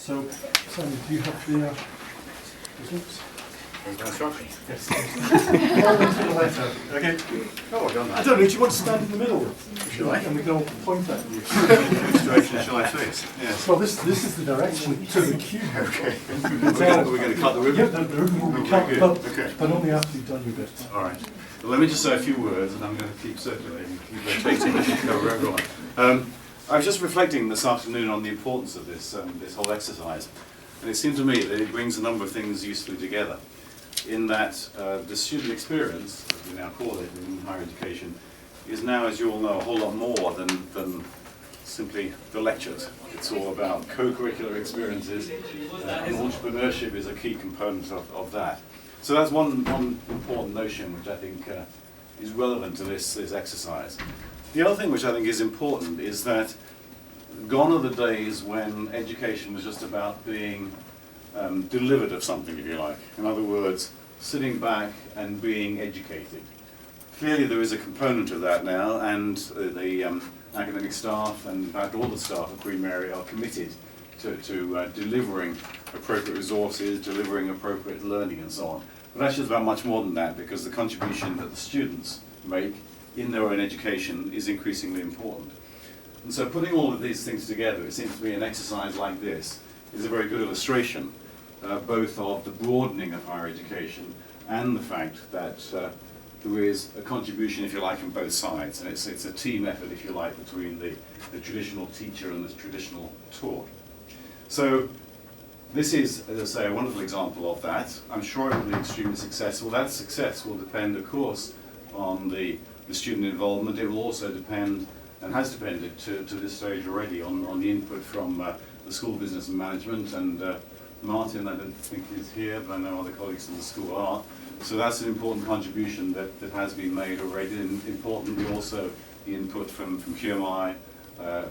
So, Simon, do you have the results? Yes. Okay. Oh, I've done that. I don't know, do you want to stand in the middle? Shall I? And we can all point at you. Which direction shall I face? Yes. Well, this is the direction to the cube. Okay. Are Are we going to cut the Yeah, ribbon? the ribbon will be Oh, cut, very but, good. Okay. but only after you've done your bit. All right. Well, let me just say a few words, and I'm going to keep circulating, keep rotating, and cover everyone. I was just reflecting this afternoon on the importance of this this whole exercise, and it seemed to me that it brings a number of things usefully together. In that the student experience, as we now call it in higher education, is now, as you all know, a whole lot more than simply the lectures. It's all about co-curricular experiences, and entrepreneurship is a key component of that. So that's one important notion which I think is relevant to this exercise. The other thing which I think is important is that gone are the days when education was just about being delivered of something, if you like. In other words, sitting back and being educated. Clearly there is a component of that now, and the academic staff, and in fact all the staff at QUBE Media are committed to delivering appropriate resources, delivering appropriate learning and so on. But actually it's about much more than that, because the contribution that the students make in their own education is increasingly important. And so putting all of these things together, it seems to me an exercise like this is a very good illustration both of the broadening of higher education and the fact that there is a contribution, if you like, from both sides, and it's a team effort, if you like, between the traditional teacher and the traditional taught. So this is, as I say, a wonderful example of that. I'm sure it will be extremely successful. That success will depend, of course, on the student involvement. It will also depend, and has depended to this stage already, on the input from the School of Business and Management, and Martin, I don't think is here, but I know other colleagues in the school are. So that's an important contribution that has been made already, and importantly also the input from QMI,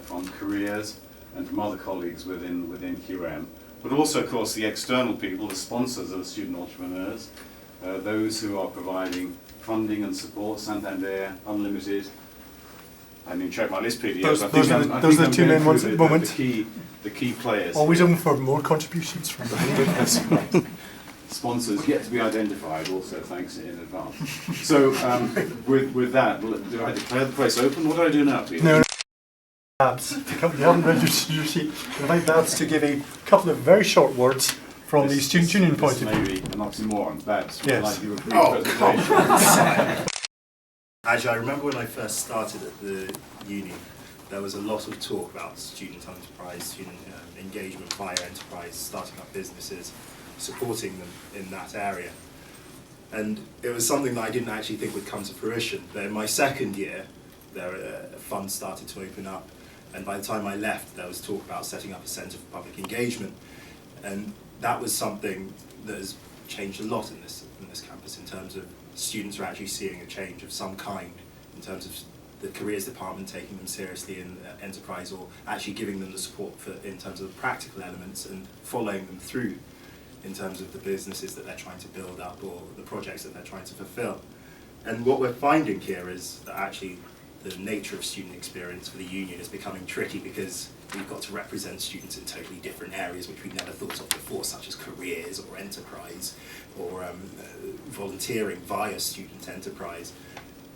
from careers, and from other colleagues within QM. But also, of course, the external people, the sponsors of the student entrepreneurs, those who are providing funding and support, Santander, Unlimited. I didn't check my list PDF. Those are the two main ones at the moment. The key players. Always open for more contributions from That's right. Sponsors yet to be identified also, thanks in advance. So with that, do I declare the place open? What do I do now, Peter? No. Babs, you haven't registered your seat. I'd like Babs to give a couple of very short words from the Student Union point of view. Maybe an oxymoron. Babs, would yes. like you a brief presentation. Actually, I remember when I first started at the uni, there was a lot of talk about student enterprise, student engagement via enterprise, starting up businesses, supporting them in that area. And it was something that I didn't actually think would come to fruition. But in my second year, funds started to open up, and by the time I left, there was talk about setting up a Centre for Public Engagement. And that was something that has changed a lot in this campus in terms of students are actually seeing a change of some kind in terms of the careers department taking them seriously in enterprise, or actually giving them the support in terms of the practical elements and following them through in terms of the businesses that they're trying to build up or the projects that they're trying to fulfill. And what we're finding here is that actually the nature of student experience for the union is becoming tricky, because we've got to represent students in totally different areas which we never thought of before, such as careers or enterprise or volunteering via student enterprise.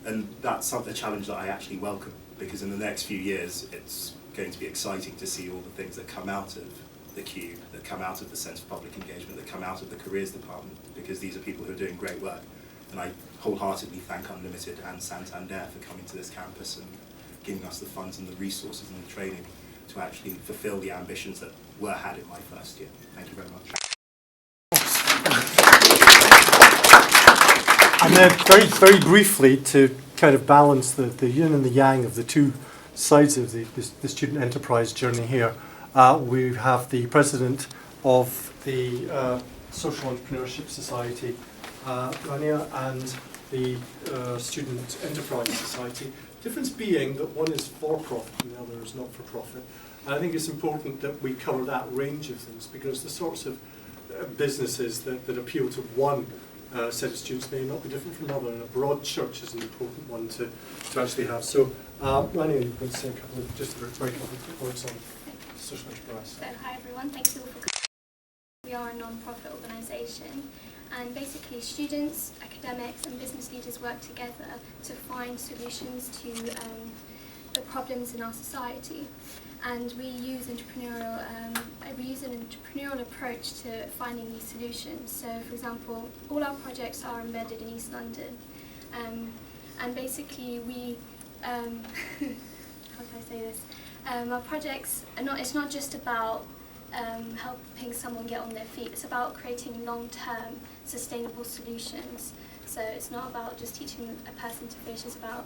And that's a challenge that I actually welcome, because in the next few years it's going to be exciting to see all the things that come out of the QUBE, that come out of the Centre for Public Engagement, that come out of the careers department, because these are people who are doing great work. And I wholeheartedly thank Unlimited and Santander for coming to this campus and giving us the funds and the resources and the training to actually fulfil the ambitions that were had in my first year. Thank you very much. And then very briefly, to kind of balance the yin and the yang of the two sides of the student enterprise journey here, we have the president of the Social Entrepreneurship Society, Rania, and the Student Enterprise Society. Difference being that one is for-profit and the other is not-for-profit. And I think it's important that we cover that range of things, because the sorts of businesses that appeal to one set of students may not be different from another, and a broad church is an important one to actually have. So, Rania, you can say a couple of just very quick words on social enterprise. So, hi everyone, thank you for coming. we are a non-profit organisation, and basically students, academics and business leaders work together to find solutions to the problems in our society. And we use an entrepreneurial approach to finding these solutions. So, for example, all our projects are embedded in East London, and basically we, how do I say this? Our projects are not. It's not just about helping someone get on their feet. It's about creating long-term, sustainable solutions. So it's not about just teaching a person to fish. It's about,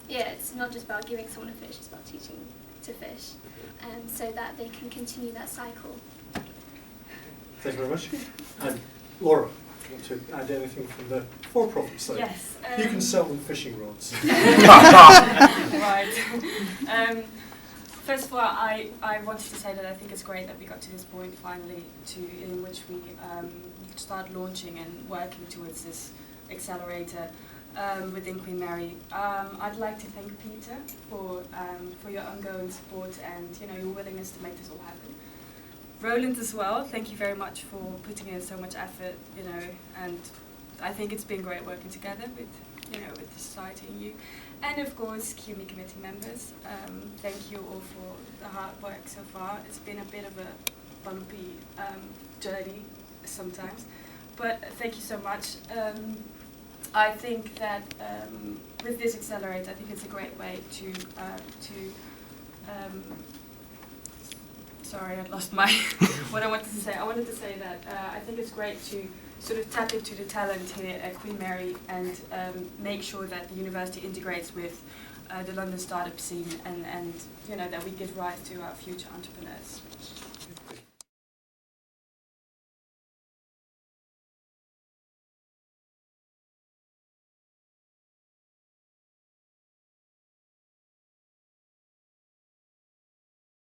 it's not just about giving someone a fish. It's about teaching to fish, so that they can continue that cycle. Thank you very much. And Laura, do you want to add anything from the for-profit side? Yes. You can sell them fishing rods. Right. First of all, I wanted to say that I think it's great that we got to this point finally, in which we start launching and working towards this accelerator within Queen Mary. I'd like to thank Peter for your ongoing support and your willingness to make this all happen. Roland as well, thank you very much for putting in so much effort, and I think it's been great working together with the society and you. And of course, QMUL committee members, thank you all for the hard work so far. It's been a bit of a bumpy journey sometimes, but thank you so much. I think that with this accelerator, I think it's a great way to sorry, I lost my what I wanted to say. I wanted to say that I think it's great to sort of tap into the talent here at Queen Mary and make sure that the university integrates with the London startup scene and that we give rise to our future entrepreneurs.